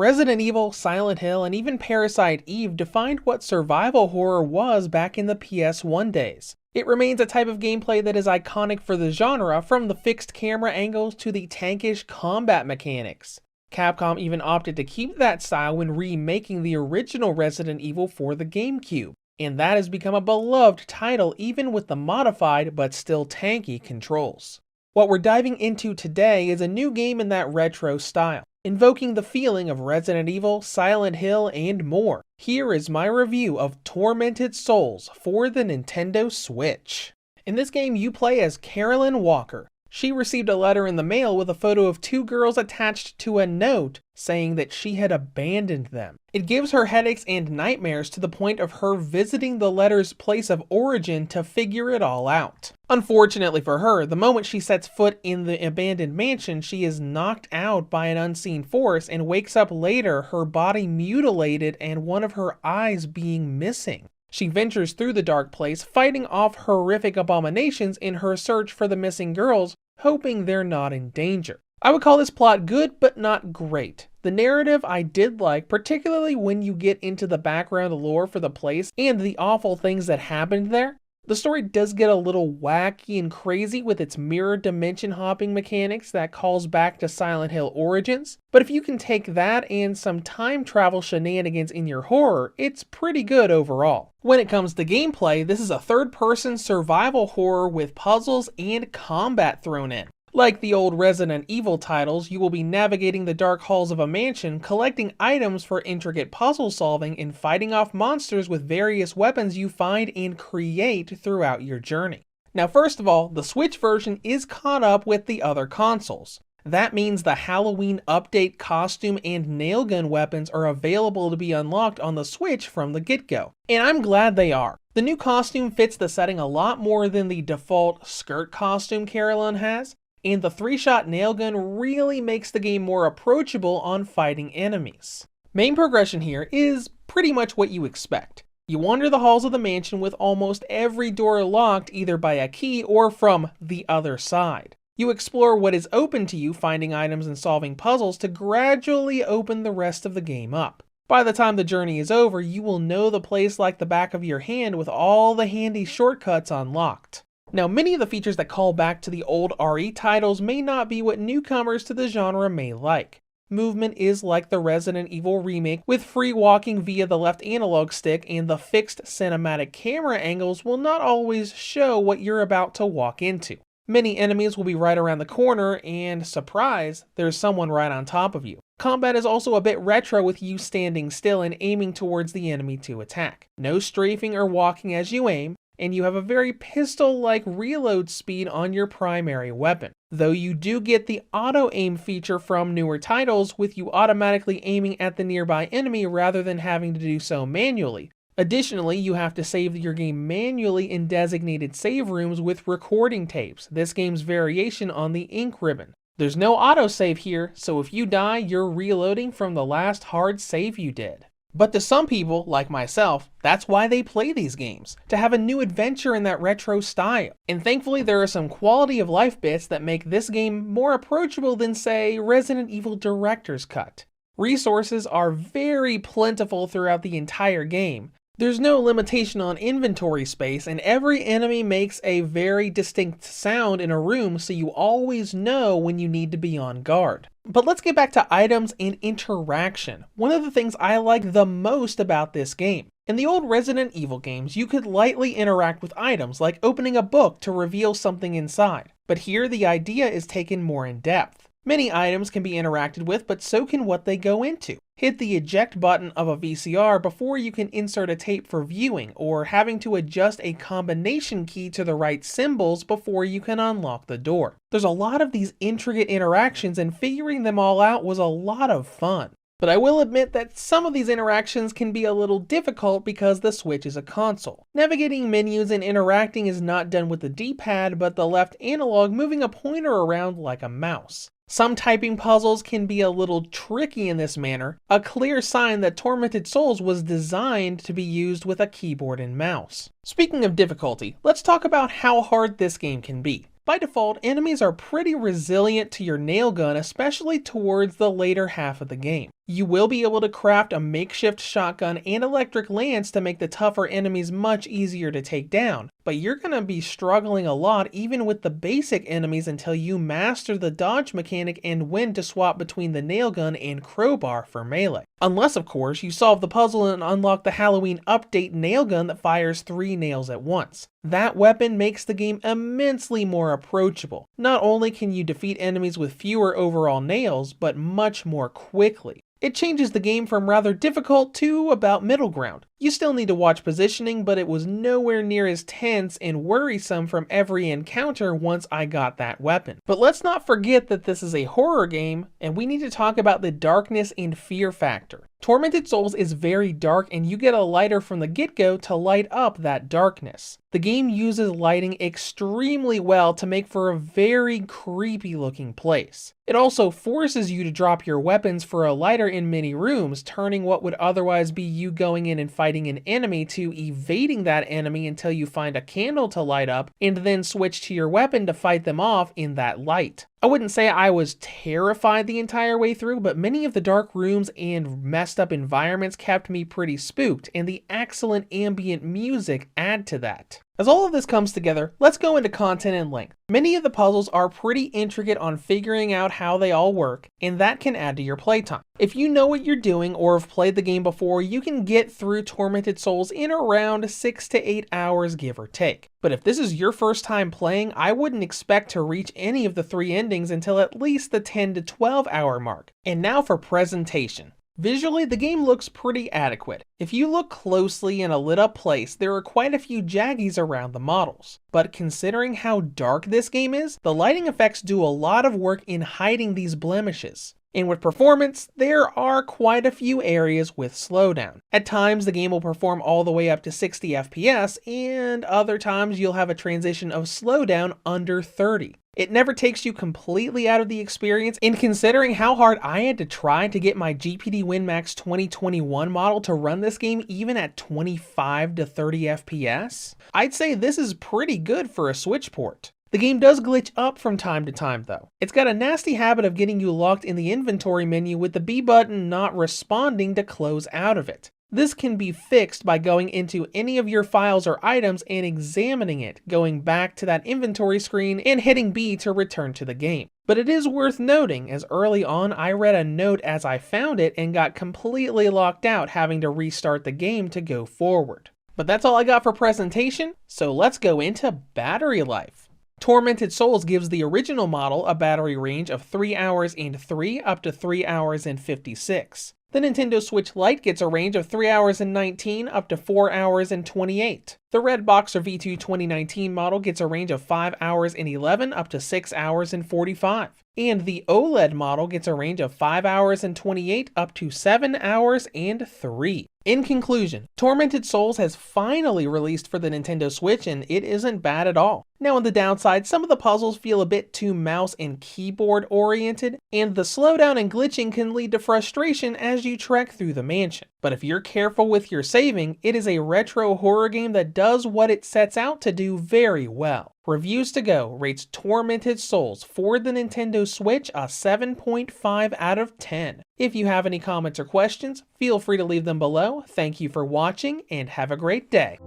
Resident Evil, Silent Hill, and even Parasite Eve defined what survival horror was back in the PS1 days. It remains a type of gameplay that is iconic for the genre, from the fixed camera angles to the tankish combat mechanics. Capcom even opted to keep that style when remaking the original Resident Evil for the GameCube, and that has become a beloved title even with the modified but still tanky controls. What we're diving into today is a new game in that retro style, invoking the feeling of Resident Evil, Silent Hill, and more. Here is my review of Tormented Souls for the Nintendo Switch. In this game, you play as Carolyn Walker. She received a letter in the mail with a photo of two girls attached to a note saying that she had abandoned them. It gives her headaches and nightmares to the point of her visiting the letter's place of origin to figure it all out. Unfortunately for her, the moment she sets foot in the abandoned mansion, she is knocked out by an unseen force and wakes up later, her body mutilated and one of her eyes being missing. She ventures through the dark place, fighting off horrific abominations in her search for the missing girls, hoping they're not in danger. I would call this plot good, but not great. The narrative I did like, particularly when you get into the background lore for the place and the awful things that happened there. The story does get a little wacky and crazy with its mirror dimension hopping mechanics that calls back to Silent Hill Origins, but if you can take that and some time travel shenanigans in your horror, it's pretty good overall. When it comes to gameplay, this is a third-person survival horror with puzzles and combat thrown in. Like the old Resident Evil titles, you will be navigating the dark halls of a mansion, collecting items for intricate puzzle solving, and fighting off monsters with various weapons you find and create throughout your journey. Now, first of all, the Switch version is caught up with the other consoles. That means the Halloween update costume and nailgun weapons are available to be unlocked on the Switch from the get-go. And I'm glad they are. The new costume fits the setting a lot more than the default skirt costume Carolyn has, and the 3-shot nailgun really makes the game more approachable on fighting enemies. Main progression here is pretty much what you expect. You wander the halls of the mansion with almost every door locked either by a key or from the other side. You explore what is open to you, finding items and solving puzzles to gradually open the rest of the game up. By the time the journey is over, you will know the place like the back of your hand with all the handy shortcuts unlocked. Now, many of the features that call back to the old RE titles may not be what newcomers to the genre may like. Movement is like the Resident Evil remake, with free walking via the left analog stick, and the fixed cinematic camera angles will not always show what you're about to walk into. Many enemies will be right around the corner, and surprise, there's someone right on top of you. Combat is also a bit retro, with you standing still and aiming towards the enemy to attack. No strafing or walking as you aim, and you have a very pistol-like reload speed on your primary weapon. Though you do get the auto-aim feature from newer titles, with you automatically aiming at the nearby enemy rather than having to do so manually. Additionally, you have to save your game manually in designated save rooms with recording tapes, this game's variation on the ink ribbon. There's no autosave here, so if you die, you're reloading from the last hard save you did. But to some people, like myself, that's why they play these games, to have a new adventure in that retro style. And thankfully there are some quality of life bits that make this game more approachable than, say, Resident Evil Director's Cut. Resources are very plentiful throughout the entire game. There's no limitation on inventory space, and every enemy makes a very distinct sound in a room, so you always know when you need to be on guard. But let's get back to items and interaction. One of the things I like the most about this game. In the old Resident Evil games, you could lightly interact with items, like opening a book to reveal something inside. But here the idea is taken more in depth. Many items can be interacted with, but so can what they go into. Hit the eject button of a VCR before you can insert a tape for viewing, or having to adjust a combination key to the right symbols before you can unlock the door. There's a lot of these intricate interactions, and figuring them all out was a lot of fun. But I will admit that some of these interactions can be a little difficult because the Switch is a console. Navigating menus and interacting is not done with the D-pad, but the left analog moving a pointer around like a mouse. Some typing puzzles can be a little tricky in this manner, a clear sign that Tormented Souls was designed to be used with a keyboard and mouse. Speaking of difficulty, let's talk about how hard this game can be. By default, enemies are pretty resilient to your nail gun, especially towards the later half of the game. You will be able to craft a makeshift shotgun and electric lance to make the tougher enemies much easier to take down, but you're going to be struggling a lot even with the basic enemies until you master the dodge mechanic and when to swap between the nail gun and crowbar for melee. Unless, of course, you solve the puzzle and unlock the Halloween update nail gun that fires 3 nails at once. That weapon makes the game immensely more approachable. Not only can you defeat enemies with fewer overall nails, but much more quickly. It changes the game from rather difficult to about middle ground. You still need to watch positioning, but it was nowhere near as tense and worrisome from every encounter once I got that weapon. But let's not forget that this is a horror game, and we need to talk about the darkness and fear factor. Tormented Souls is very dark, and you get a lighter from the get-go to light up that darkness. The game uses lighting extremely well to make for a very creepy looking place. It also forces you to drop your weapons for a lighter in many rooms, turning what would otherwise be you going in and fighting an enemy to evading that enemy until you find a candle to light up and then switch to your weapon to fight them off in that light. I wouldn't say I was terrified the entire way through, but many of the dark rooms and messed up environments kept me pretty spooked, and the excellent ambient music add to that. As all of this comes together, let's go into content and length. Many of the puzzles are pretty intricate on figuring out how they all work, and that can add to your playtime. If you know what you're doing or have played the game before, you can get through Tormented Souls in around 6 to 8 hours, give or take. But if this is your first time playing, I wouldn't expect to reach any of the 3 endings until at least the 10 to 12 hour mark. And now for presentation. Visually, the game looks pretty adequate. If you look closely in a lit up place, there are quite a few jaggies around the models. But considering how dark this game is, the lighting effects do a lot of work in hiding these blemishes. And with performance, there are quite a few areas with slowdown. At times, the game will perform all the way up to 60 FPS, and other times you'll have a transition of slowdown under 30. It never takes you completely out of the experience, and considering how hard I had to try to get my GPD WinMax 2021 model to run this game even at 25 to 30 FPS, I'd say this is pretty good for a Switch port. The game does glitch up from time to time though. It's got a nasty habit of getting you locked in the inventory menu with the B button not responding to close out of it. This can be fixed by going into any of your files or items and examining it, going back to that inventory screen and hitting B to return to the game. But it is worth noting, as early on I read a note as I found it and got completely locked out, having to restart the game to go forward. But that's all I got for presentation, so let's go into battery life. Tormented Souls gives the original model a battery range of 3 hours and 3 up to 3 hours and 56. The Nintendo Switch Lite gets a range of 3 hours and 19 up to 4 hours and 28. The Red Boxer V2 2019 model gets a range of 5 hours and 11 up to 6 hours and 45. And the OLED model gets a range of 5 hours and 28 up to 7 hours and 3. In conclusion, Tormented Souls has finally released for the Nintendo Switch, and it isn't bad at all. Now on the downside, some of the puzzles feel a bit too mouse and keyboard oriented, and the slowdown and glitching can lead to frustration as you trek through the mansion. But if you're careful with your saving, it is a retro horror game that does what it sets out to do very well. Reviews to Go rates Tormented Souls for the Nintendo Switch a 7.5 out of 10. If you have any comments or questions, feel free to leave them below. Thank you for watching and have a great day.